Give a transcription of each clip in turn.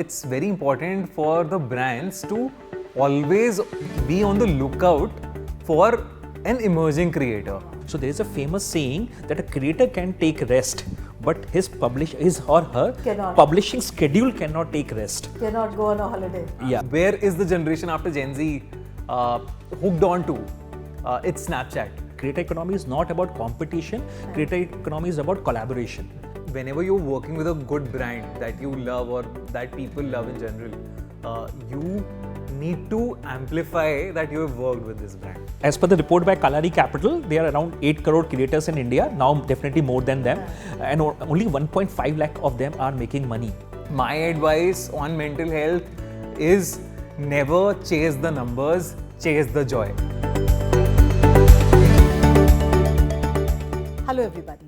it's very important for the brands to always be on the lookout for an emerging creator. So there is a famous saying that a creator can take rest, but his or her Cannot. publishing schedule cannot take rest. Cannot go on a holiday. Yeah. Where is the generation after Gen Z hooked on to? It's Snapchat. Creator economy is not about competition. Creator economy is about collaboration. Whenever you're working with a good brand that you love or that people love in general, you need to amplify that you have worked with this brand. As per the report by Kalari Capital, there are around 8 crore creators in India, now definitely more than them, and only 1.5 lakh of them are making money. My advice on mental health is never chase the numbers, chase the joy. Hello everybody.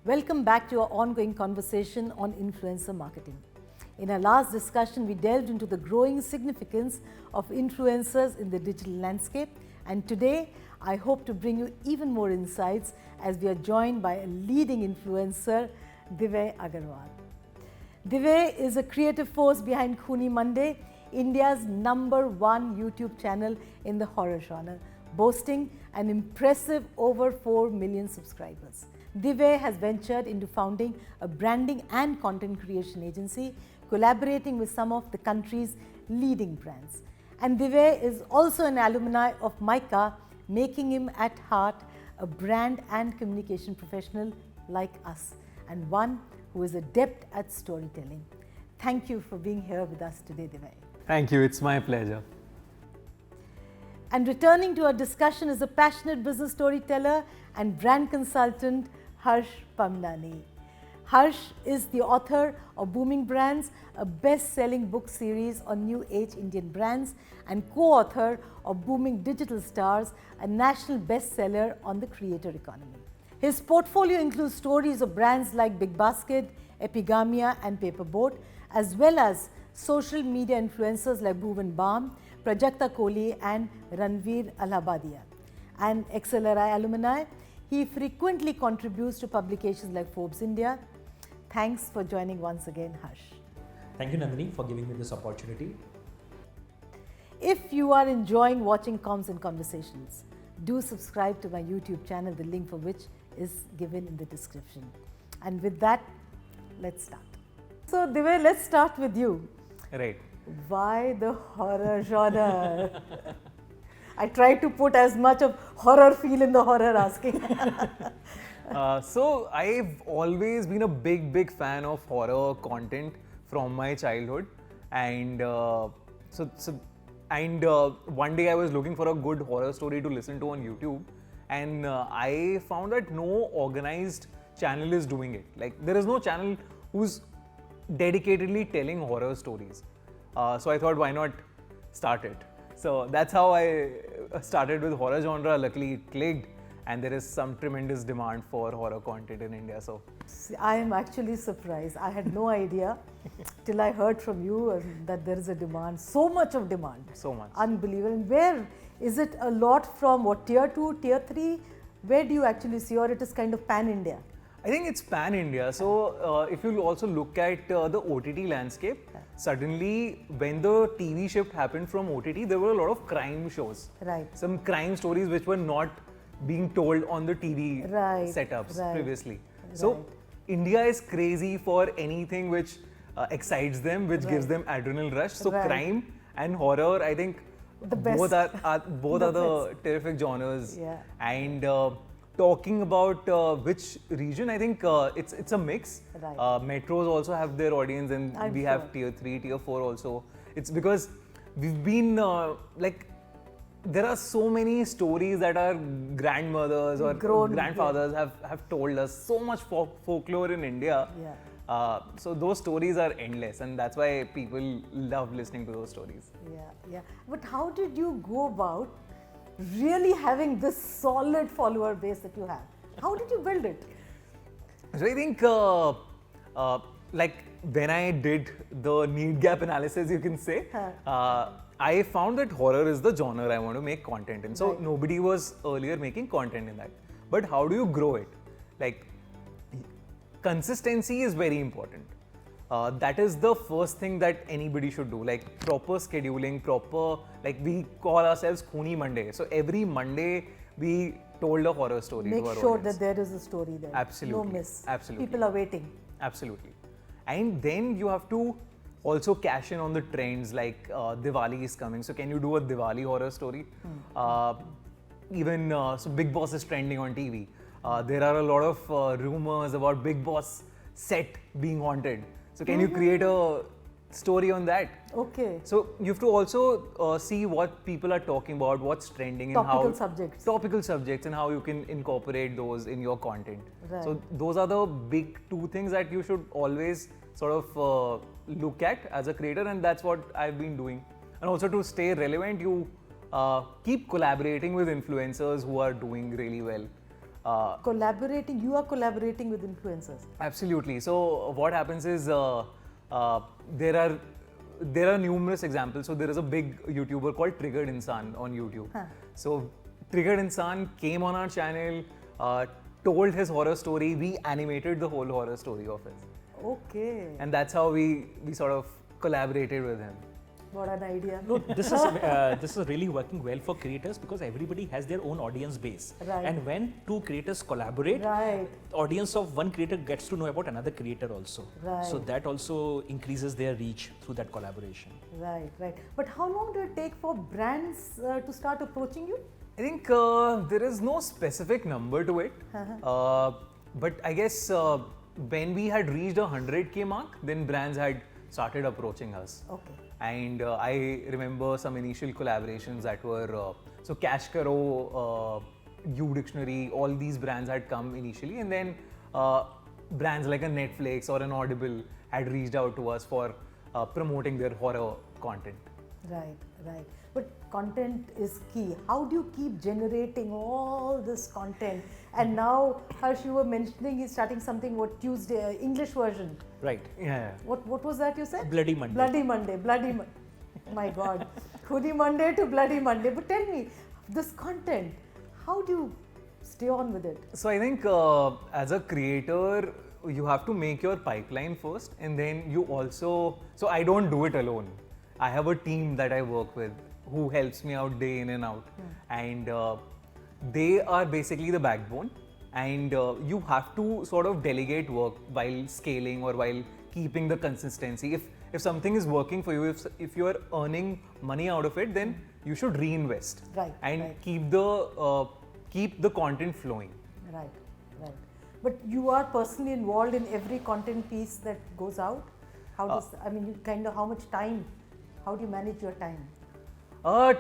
Welcome back to our ongoing conversation on influencer marketing. In our last discussion, we delved into the growing significance of influencers in the digital landscape, and today I hope to bring you even more insights as we are joined by a leading influencer, Divay Agarwal. Divay is a creative force behind Khuni Monday, India's #1 YouTube channel in the horror genre, boasting an impressive over 4 million subscribers. Divay has ventured into founding a branding and content creation agency, collaborating with some of the country's leading brands. And Divay is also an alumni of MICA, making him at heart a brand and communication professional like us, and one who is adept at storytelling. Thank you for being here with us today, Divay. Thank you, it's my pleasure. And returning to our discussion is a passionate business storyteller and brand consultant, Harsh Pamnani. Harsh is the author of Booming Brands, a best-selling book series on new age Indian brands, and co-author of Booming Digital Stars, a national bestseller on the creator economy. His portfolio includes stories of brands like Big Basket, Epigamia and Paperboat, as well as social media influencers like Bhuvan Bam, Prajakta Kohli and Ranveer Allahabadia. And XLRI alumni, he frequently contributes to publications like Forbes India. Thanks for joining once again, Harsh. Thank you, Nandini, for giving me this opportunity. If you are enjoying watching Comms and Conversations, do subscribe to my YouTube channel, the link for which is given in the description. And with that, let's start. So Divay, let's start with you. Right. Why the horror genre? I tried to put as much of horror feel in the horror asking. So I've always been a big fan of horror content from my childhood, and one day I was looking for a good horror story to listen to on YouTube, and I found that no organized channel is doing it. Like, there is no channel who's dedicatedly telling horror stories. So I thought, why not start it? So that's how I started with horror genre. Luckily it clicked, and there is some tremendous demand for horror content in India. So I am actually surprised. I had no idea till I heard from you that there is a demand, so much of demand. So much. Unbelievable. And where is it a lot from what, tier 2, tier 3? Where do you actually see, or it is kind of pan-India? I think it's pan-India. So if you also look at the OTT landscape, suddenly when the TV shift happened from OTT, there were a lot of crime shows. Right. Some crime stories which were not being told on the TV setups Right. previously. So India is crazy for anything which excites them, which gives them adrenaline rush. So crime and horror, I think both are the terrific genres. Yeah. And talking about which region, I think it's a mix. Right. Metros also have their audience, and we have tier 3, tier 4 also. It's because we've been there are so many stories that our grandmothers or grandfathers have told us. So much folklore in India. Yeah. So those stories are endless, and that's why people love listening to those stories. Yeah. But how did you go about really having this solid follower base that you have? How did you build it? So I think like when I did the need gap analysis, you can say, I found that horror is the genre I want to make content in. So nobody was earlier making content in that. But how do you grow it? Like, consistency is very important. that is the first thing that anybody should do. Like proper scheduling, like we call ourselves Khuni Monday. So every Monday we told a horror story Make to our sure audience. that there is a story there. Absolutely. No miss. Absolutely. People are waiting. Absolutely. And then you have to also cash in on the trends, like Diwali is coming. So can you do a Diwali horror story? So Big Boss is trending on TV. There are a lot of rumors about Big Boss set being haunted. So can you create a story on that? Okay. So you have to also see what people are talking about, what's trending, and Topical how subjects. topical subjects, and how you can incorporate those in your content. Right. So those are the big two things that you should always sort of look at as a creator, and that's what I've been doing. And also to stay relevant, you keep collaborating with influencers who are doing really well. Collaborating, you are collaborating with influencers. Absolutely. So what happens is there are numerous examples. So there is a big YouTuber called Triggered Insan on YouTube. So Triggered Insan came on our channel, told his horror story. We animated the whole horror story of it, Okay. and that's how we sort of collaborated with him. What an idea. No, this is really working well for creators because everybody has their own audience base. Right. And when two creators collaborate, Right. audience of one creator gets to know about another creator also. Right. So that also increases their reach through that collaboration. Right, right. But how long do it take for brands to start approaching you? I think there is no specific number to it, but I guess when we had reached 100K mark, then brands had started approaching us. Okay. And I remember some initial collaborations that were so Cash Karo, U Dictionary, all these brands had come initially, and then brands like a Netflix or an Audible had reached out to us for promoting their horror content. Right, right. But content is key. How do you keep generating all this content? And now, Harsh, you were mentioning he's starting something, Tuesday, English version. Right. Yeah. What was that you said? Bloody Monday. Bloody Monday, my God. Khuni Monday to Bloody Monday. But tell me, this content, how do you stay on with it? So I think as a creator, you have to make your pipeline first, and then you also. So I don't do it alone. I have a team that I work with who helps me out day in and out, and they are basically the backbone. And you have to sort of delegate work while scaling or while keeping the consistency. If something is working for you, if you are earning money out of it, then you should reinvest and right. keep the content flowing. Right, right. But you are personally involved in every content piece that goes out. How does how much time? How do you manage your time?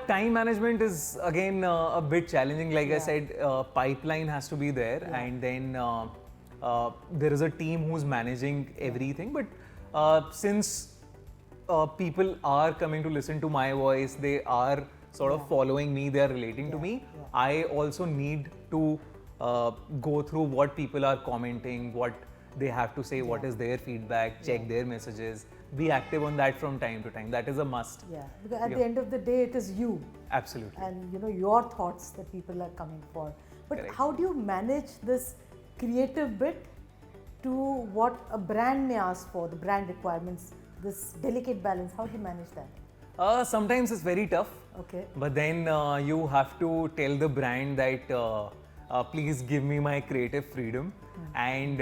Time management is again a bit challenging. Like I said, pipeline has to be there, and then there is a team who's managing everything. But since people are coming to listen to my voice, they are sort of following me, they are relating to me. I also need to go through what people are commenting, what they have to say, what is their feedback, check their messages, be active on that from time to time. That is a must. Yeah, because at the end of the day, it is you. Absolutely. And your thoughts that people are coming for. But Correct. How do you manage this creative bit to what a brand may ask for, the brand requirements, this delicate balance? How do you manage that? Sometimes it's very tough. Okay. But then you have to tell the brand that please give me my creative freedom. And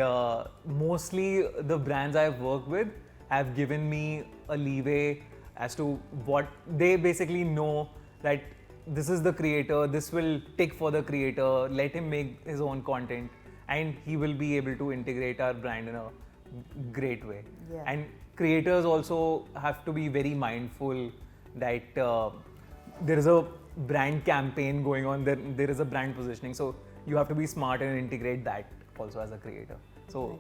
mostly the brands I've worked with have given me a leeway as to what they basically know, that this is the creator, this will tick for the creator, let him make his own content, and he will be able to integrate our brand in a great way. Yeah. And creators also have to be very mindful that there is a brand campaign going on, there is a brand positioning, so you have to be smart and integrate that also as a creator. So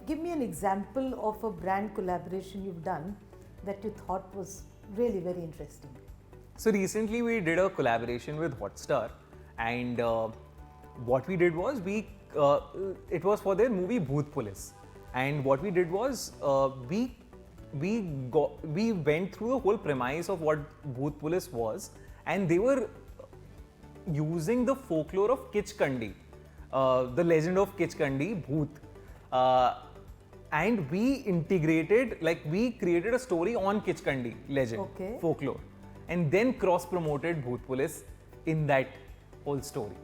Give me an example of a brand collaboration you've done that you thought was really very interesting. So recently we did a collaboration with Hotstar, and what we did was it was for their movie Bhoot Police, and what we did was we went through the whole premise of what Bhoot Police was, and they were using the folklore of Kichkandi, the legend of Kichkandi, Bhoot. and we integrated, like we created a story on Kichkandi legend, Okay. folklore, and then cross-promoted Bhoot Police in that whole story.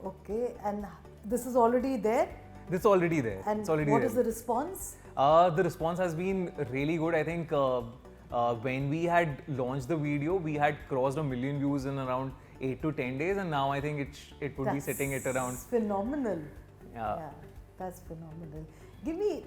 Okay, and this is already there? This is already there. And it's already what there. is the response? The response has been really good. I think when we had launched the video, we had crossed 1 million views in around 8 to 10 days, and now I think it would be sitting at around. Phenomenal. Yeah. That's phenomenal. Give me,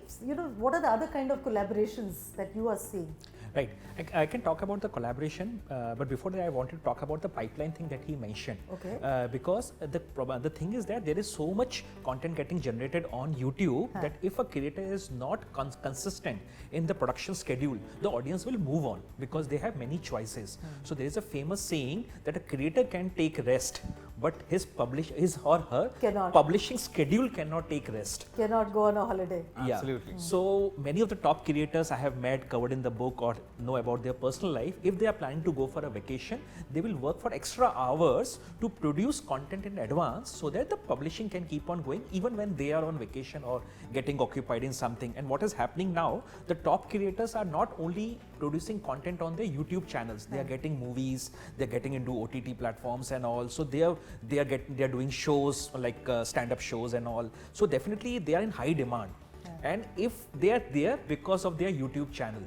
what are the other kind of collaborations that you are seeing? Right. I can talk about the collaboration, but before that, I wanted to talk about the pipeline thing that he mentioned. Okay. Because the thing is that there is so much content getting generated on YouTube that if a creator is not consistent in the production schedule, the audience will move on because they have many choices. So there is a famous saying that a creator can take rest, but his or her Cannot. publishing schedule cannot take rest. Cannot go on a holiday. Yeah. Absolutely. So many of the top creators I have met, covered in the book, or know about their personal life, if they are planning to go for a vacation, they will work for extra hours to produce content in advance so that the publishing can keep on going even when they are on vacation or getting occupied in something. And what is happening now, the top creators are not only producing content on their YouTube channels, they are getting movies, they're getting into OTT platforms and all. So they are doing shows like stand-up shows and all. So definitely they are in high demand. And if they are there because of their YouTube channel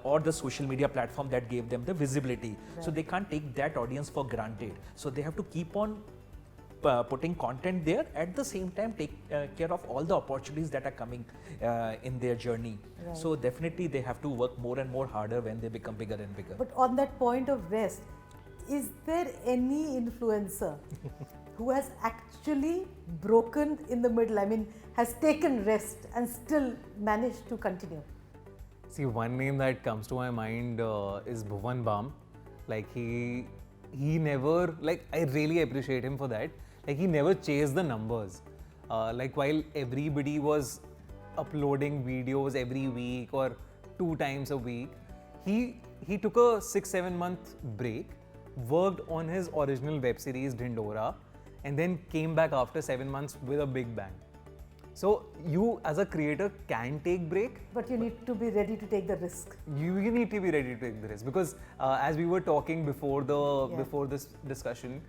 or the social media platform that gave them the visibility, so they can't take that audience for granted. So they have to keep on putting content there, at the same time take care of all the opportunities that are coming in their journey. So definitely they have to work more and more harder when they become bigger and bigger. But on that point of rest, is there any influencer who has actually broken in the middle? I mean, has taken rest and still managed to continue? See, one name that comes to my mind is Bhuvan Bam. Like he never, like I really appreciate him for that. Like he never chased the numbers. Like while everybody was uploading videos every week or 2 times a week, he took a 6-7 month break, worked on his original web series Dhindora, and then came back after 7 months with a big bang. So you as a creator can take break, But you need to be ready to take the risk. you need to be ready to take the risk because as we were talking before this discussion,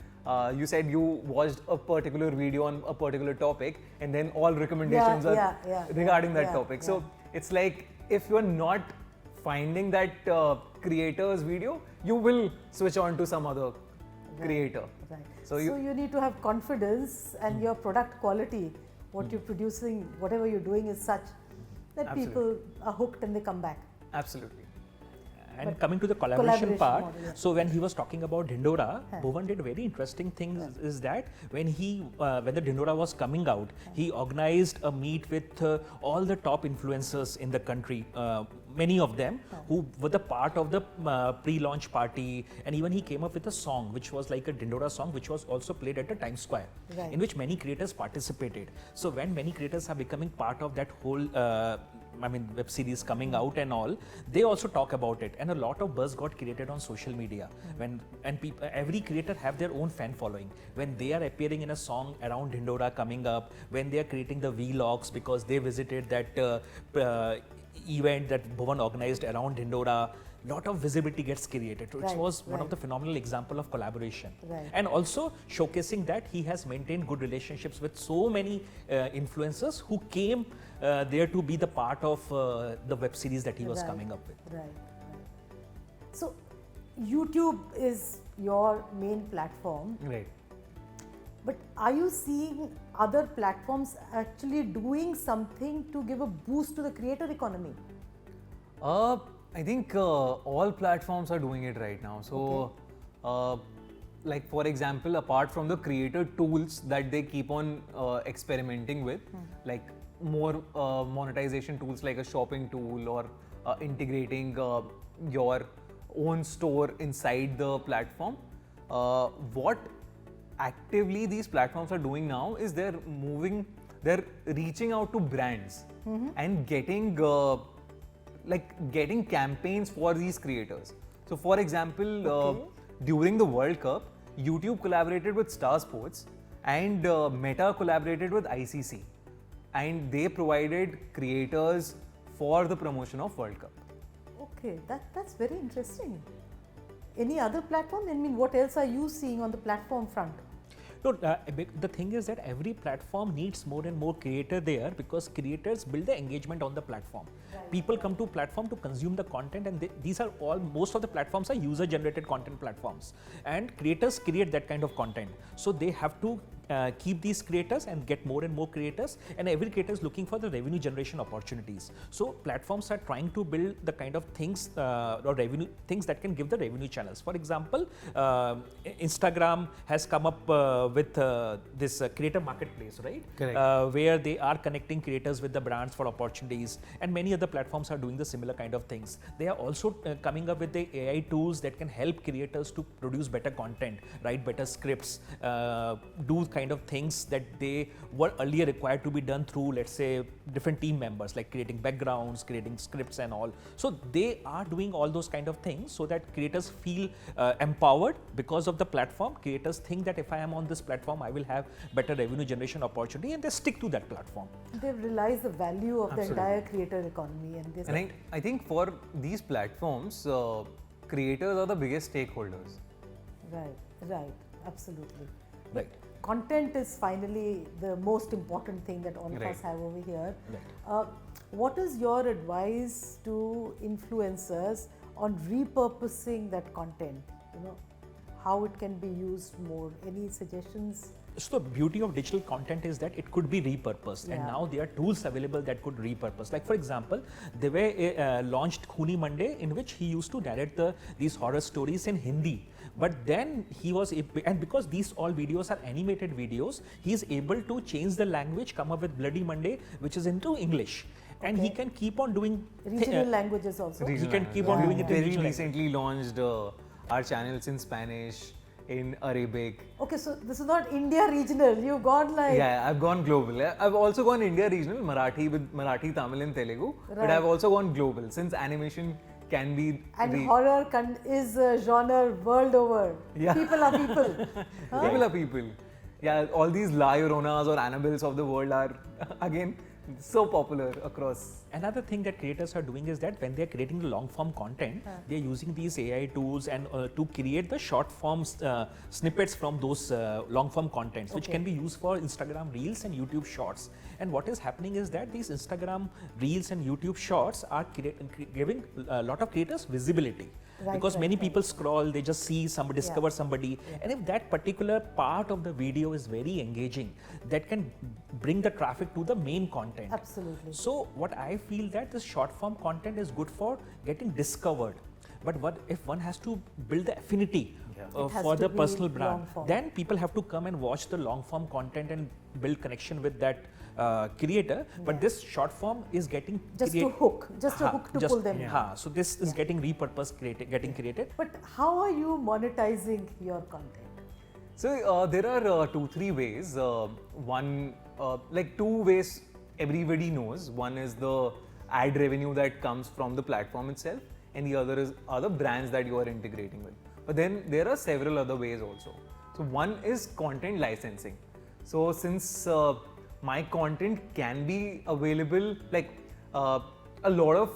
you said you watched a particular video on a particular topic and then all recommendations are regarding that topic. So it's like if you are not finding that creator's video, you will switch on to some other creator. Right. So you need to have confidence, and your product quality, what you're producing, whatever you're doing is such that Absolutely. people are hooked and they come back. Absolutely. And coming to the collaboration part, model, yeah. so when he was talking about Dhindora, Bhuvan did very interesting things. Is that when when the Dhindora was coming out, he organized a meet with all the top influencers in the country. Many of them who were the part of the pre-launch party, and even he came up with a song which was like a Dhindora song, which was also played at the Times Square, in which many creators participated. So when many creators are becoming part of that whole web series coming out and all, they also talk about it, and a lot of buzz got created on social media. Every creator have their own fan following. When they are appearing in a song around Dhindora coming up, when they are creating the vlogs because they visited that event that Bhuvan organized around Dhindora, lot of visibility gets created. It was one of the phenomenal example of collaboration. And also showcasing that he has maintained good relationships with so many influencers who came there to be the part of the web series that he was coming up with. Right. So YouTube is your main platform. Right. But are you seeing other platforms actually doing something to give a boost to the creator economy? I think all platforms are doing it right now. So, like for example, apart from the creator tools that they keep on experimenting with, like more monetization tools like a shopping tool or integrating your own store inside the platform, what actively these platforms are doing now is they're reaching out to brands and getting campaigns for these creators. So for example, during the World Cup, YouTube collaborated with Star Sports and Meta collaborated with ICC and they provided creators for the promotion of World Cup. Okay, that's very interesting. Any other platform? I mean, what else are you seeing on the platform front? No, the thing is that every platform needs more and more creator there, because creators build the engagement on the platform. Right. People come to platform to consume the content, and these are all, most of the platforms are user generated content platforms, and creators create that kind of content. So they have to keep these creators and get more and more creators, and every creator is looking for the revenue generation opportunities. So platforms are trying to build the kind of things or revenue things that can give the revenue channels. For example, Instagram has come up with this creator marketplace, right? Correct. Where they are connecting creators with the brands for opportunities, and many other platforms are doing the similar kind of things. They are also coming up with the AI tools that can help creators to produce better content, write better scripts, do kind of things that they were earlier required to be done through, let's say, different team members, like creating backgrounds, creating scripts and all. So they are doing all those kind of things so that creators feel empowered because of the platform. Creators think that if I am on this platform, I will have better revenue generation opportunity, and they stick to that platform. They've realized the value of the entire creator economy. And I think for these platforms, creators are the biggest stakeholders. Right, absolutely. Right. Content is finally the most important thing that all of us have over here. Right. What is your advice to influencers on repurposing that content? You know, how it can be used more? Any suggestions? So the beauty of digital content is that it could be repurposed, and now there are tools available that could repurpose. Like for example, Divay launched Khuni Monday, in which he used to narrate these horror stories in Hindi. But then he was, and because these all videos are animated videos, he is able to change the language, come up with Bloody Monday, which is into English. And he can keep on doing regional languages also. He can keep on doing it. Very recently launched our channels in Spanish, in Arabic. Okay, so this is not India regional. You've gone like... Yeah, I've gone global. I've also gone India regional, Marathi with Marathi, Tamil and Telugu. But I've also gone global, since animation can be... And horror is a genre world over. Yeah. People are people. People are people. Yeah, all these La Lloronas or Annabelles of the world are, again, so popular across. Another thing that creators are doing is that when they are creating the long form content, they are using these AI tools and to create the short forms snippets from those long form contents, which can be used for Instagram Reels and YouTube Shorts. And what is happening is that these Instagram Reels and YouTube Shorts are giving a lot of creators visibility. Because many people scroll, they just see somebody, discover somebody, and if that particular part of the video is very engaging, that can bring the traffic to the main content. Absolutely. So what I feel that this short form content is good for getting discovered, but what if one has to build the affinity for the personal brand, then people have to come and watch the long form content and build connection with that creator. But this short form is getting just to hook to pull them in. So this is getting repurposed, getting created. But how are you monetizing your content? So there are 2-3 ways. One, like 2 ways everybody knows. One is the ad revenue that comes from the platform itself, and the other is other brands that you are integrating with. But then there are several other ways also. So one is content licensing. So since my content can be available, like a lot of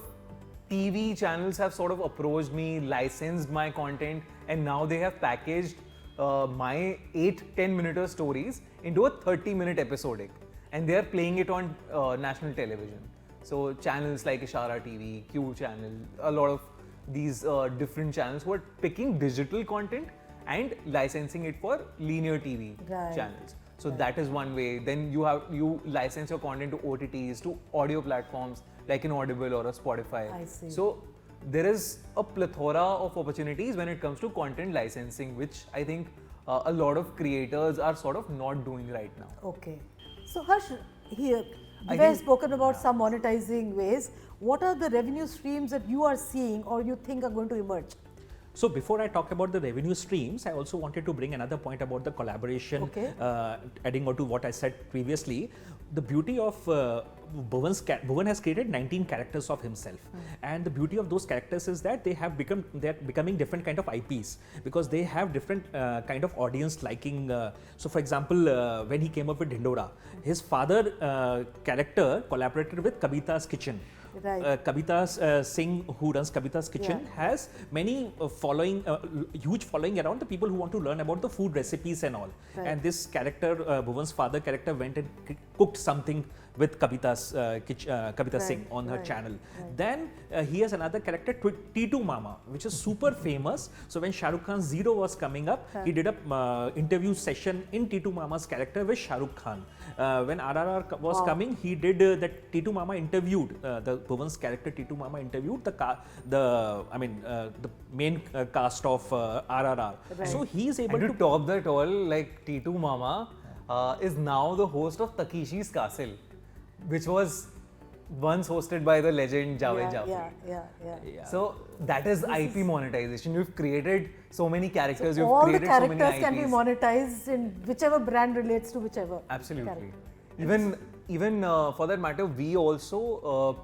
TV channels have sort of approached me, licensed my content, and now they have packaged my 8-10 minute stories into a 30-minute episodic, and they are playing it on national television. So channels like Ishara TV, Q channel, a lot of these different channels who are picking digital content and licensing it for linear TV channels. So that is one way. Then you license your content to OTTs, to audio platforms like an Audible or a Spotify. I see. So there is a plethora of opportunities when it comes to content licensing, which I think a lot of creators are sort of not doing right now. Okay. So Harsh, here, you have spoken about some monetizing ways. What are the revenue streams that you are seeing or you think are going to emerge? So before I talk about the revenue streams, I also wanted to bring another point about the collaboration, adding on to what I said previously. The beauty of Bhuvan has created 19 characters of himself, and the beauty of those characters is that they're becoming different kind of IPs because they have different kind of audience liking. So, for example, when he came up with Dhindora, his father character collaborated with Kabita's Kitchen. Right. Kabita Singh, who runs Kabita's Kitchen, has many huge following around the people who want to learn about the food recipes and all. Right. And this character, Bhuvan's father character, went and cooked something with Kabita Singh on her channel. Right. Then he has another character, T2 Mama, which is super famous. So when Shah Rukh Khan's Zero was coming up, he did a interview session in T2 Mama's character with Shah Rukh Khan. When RRR was coming, he did that. T2 Mama interviewed the Bhuvan's character. T2 Mama interviewed the main cast of RRR. Right. So he is able And to to top that all, like T2 Mama is now the host of Takishi's Castle, which was once hosted by the legend Javed Jafri. Yeah. So that is IP monetization. You've created so many characters. You've All the created so many characters IPs. can be monetized in whichever brand relates to whichever. Absolutely. character. Even for that matter, we also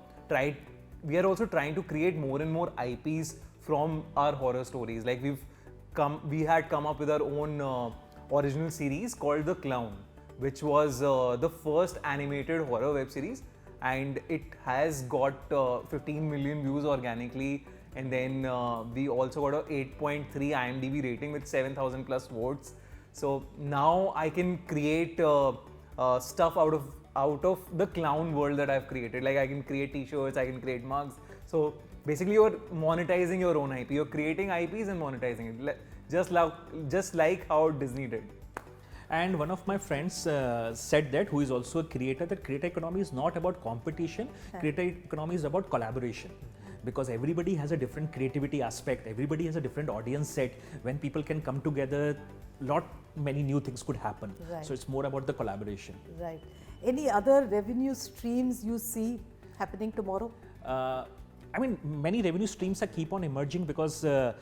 we are also trying to create more and more IPs from our horror stories. Like we had come up with our own original series called The Clown, which was the first animated horror web series, and it has got 15 million views organically. And then we also got a 8.3 IMDb rating with 7,000 plus votes. So now I can create stuff out of the clown world that I've created. Like I can create t-shirts, I can create mugs. So basically you're monetizing your own IP. You're creating IPs and monetizing it. Just like how Disney did. And one of my friends said that, who is also a creator, that creator economy is not about competition, creator economy is about collaboration. Because everybody has a different creativity aspect, everybody has a different audience set. When people can come together, many new things could happen. Right. So it's more about the collaboration. Right. Any other revenue streams you see happening tomorrow? Many revenue streams keep on emerging because the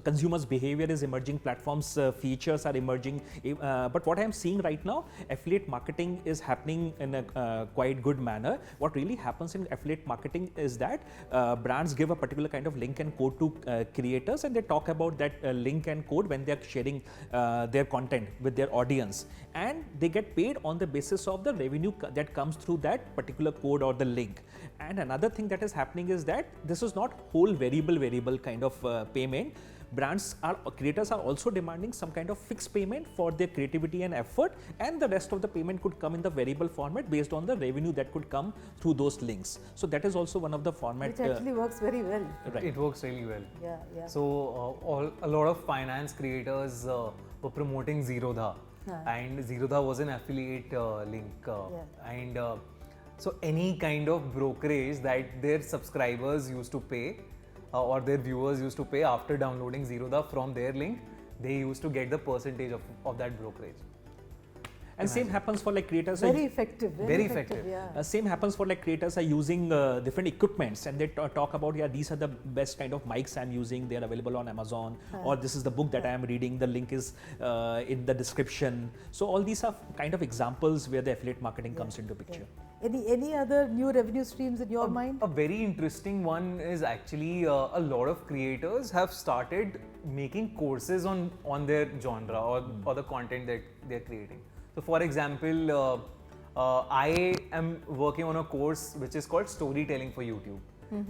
consumers' behavior is emerging, platforms' features are emerging. But what I am seeing right now, affiliate marketing is happening in a quite good manner. What really happens in affiliate marketing is that brands give a particular kind of link and code to creators, and they talk about that link and code when they are sharing their content with their audience, and they get paid on the basis of the revenue that comes through that particular code or the link. And another thing that is happening is that this is not whole variable kind of payment. Creators are also demanding some kind of fixed payment for their creativity and effort, and the rest of the payment could come in the variable format based on the revenue that could come through those links. So that is also one of the formats. Which actually works very well. Right. It works really well. Yeah. So a lot of finance creators were promoting Zerodha, and Zerodha was an affiliate link. And so any kind of brokerage that their subscribers used to pay or their viewers used to pay after downloading Zerodha from their link, they used to get the percentage of that brokerage. And same happens for like creators. Very effective. Very effective. Yeah. Same happens for like creators are using different equipments, and they talk about, these are the best kind of mics I'm using. They are available on Amazon, or this is the book that I am reading. The link is in the description. So all these are kind of examples where the affiliate marketing comes into picture. Any other new revenue streams in your mind? A very interesting one is actually a lot of creators have started making courses on their genre or the content that they're creating. So for example, I am working on a course which is called Storytelling for YouTube,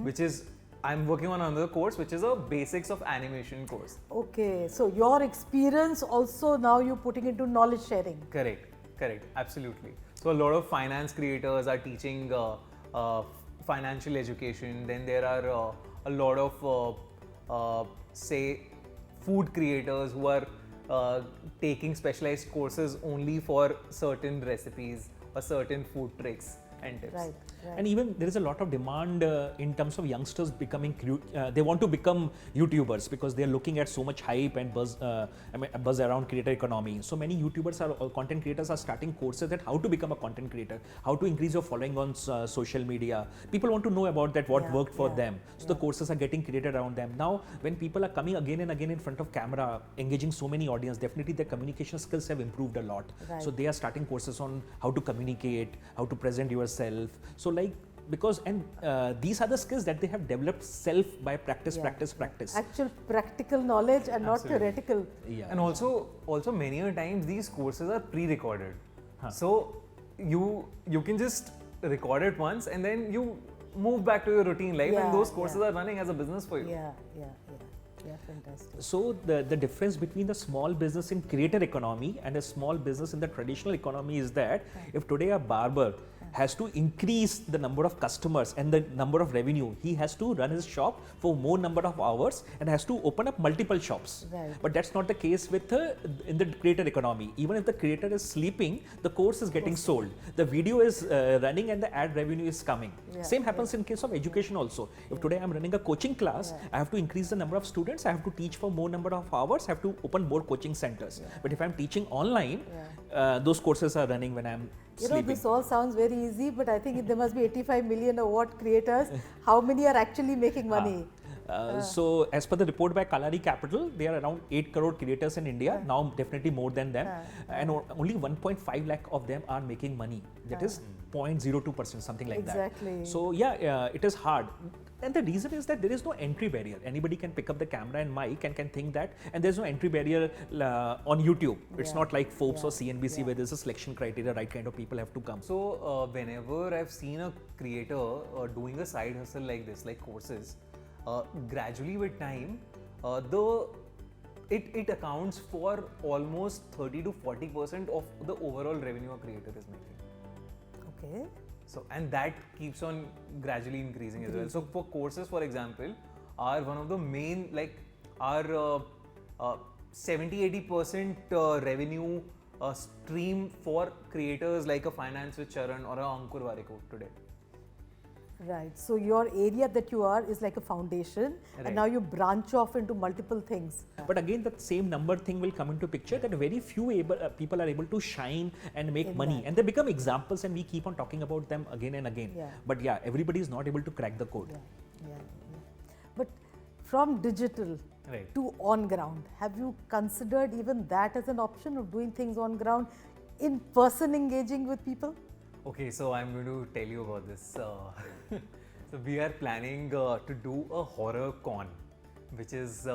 which is, I'm working on another course which is a Basics of Animation course. Okay, so your experience also now you're putting into knowledge sharing. Correct, absolutely. So a lot of finance creators are teaching financial education. Then there are a lot of say food creators who are taking specialized courses only for certain recipes or certain food tricks and tips. Right. And even there is a lot of demand in terms of youngsters becoming, they want to become YouTubers because they are looking at so much hype and buzz around creator economy. So many YouTubers content creators are starting courses that how to become a content creator, how to increase your following on social media. People want to know about that, what worked for them. So the courses are getting created around them. Now, when people are coming again and again in front of camera, engaging so many audience, definitely their communication skills have improved a lot. So they are starting courses on how to communicate, how to present yourself. So like, because these are the skills that they have developed self by practice. Actual practical knowledge and not theoretical. And also many a times these courses are pre-recorded. So you can just record it once and then you move back to your routine life, and those courses are running as a business for you. Yeah, fantastic. So the difference between the small business in creator economy and a small business in the traditional economy is that if today a barber has to increase the number of customers and the number of revenue, he has to run his shop for more number of hours and has to open up multiple shops. But that's not the case with in the creator economy. Even if the creator is sleeping, the course is getting sold. The video is running and the ad revenue is coming. Same happens in case of education also. If today I'm running a coaching class, I have to increase the number of students, I have to teach for more number of hours, I have to open more coaching centers. But if I'm teaching online, those courses are running when I'm sleeping. This all sounds very easy, but I think there must be 85 million or what creators. How many are actually making money? So as per the report by Kalari Capital, there are around 8 crore creators in India, now definitely more than them, and only 1.5 lakh of them are making money. That is 0.02%, something like that. So it is hard. And the reason is that there is no entry barrier. Anybody can pick up the camera and mic and can think that, and there's no entry barrier on YouTube. It's not like Forbes or CNBC where there's a selection criteria, right kind of people have to come. So whenever I've seen a creator doing a side hustle like this, like courses, gradually with time, it accounts for almost 30 to 40% of the overall revenue a creator is making. Okay. So, and that keeps on gradually increasing as well. So for courses, for example, are one of the main, like our 70-80% revenue stream for creators like a Finance with Charan or a Ankur Warikoo today. Right. So your area that you are is like a foundation, and now you branch off into multiple things. But again, that same number thing will come into picture, that very few people are able to shine and make money, and they become examples, and we keep on talking about them again and again. But everybody is not able to crack the code. But from digital to on ground, have you considered even that as an option of doing things on ground, in person engaging with people? Okay, so I'm going to tell you about this. So we are planning to do a horror con, which is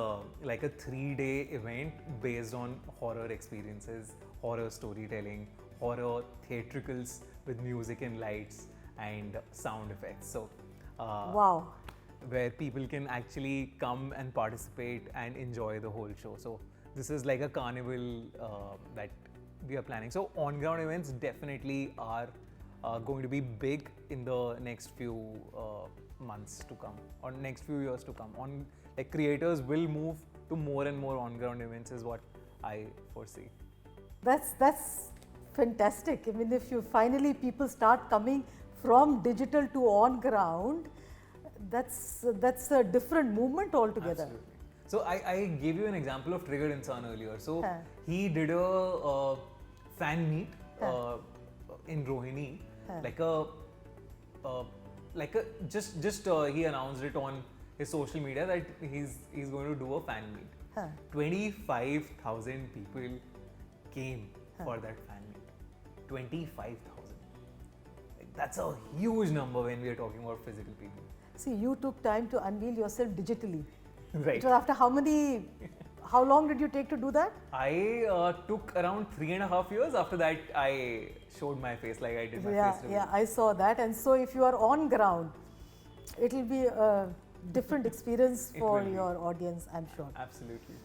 like a 3-day event based on horror experiences, horror storytelling, horror theatricals with music and lights and sound effects. So wow, where people can actually come and participate and enjoy the whole show. So this is like a carnival that we are planning. So on-ground events definitely are going to be big in the next few months to come, or next few years to come. Like creators will move to more and more on-ground events is what I foresee. That's fantastic. I mean, if you finally people start coming from digital to on ground, that's a different movement altogether. Absolutely. So I gave you an example of Triggered Insan earlier. So he did a fan meet in Rohini, he announced it on his social media that he's going to do a fan meet. 25,000 people came for that fan meet. 25,000. That's a huge number when we are talking about physical people. See, you took time to unveil yourself digitally. Right. So after how long did you take to do that? I took around 3.5 years. After that, I showed my face, like I did my face reveal. Yeah, I saw that. And so if you are on ground, it will be a different experience for your audience, I'm sure. Absolutely.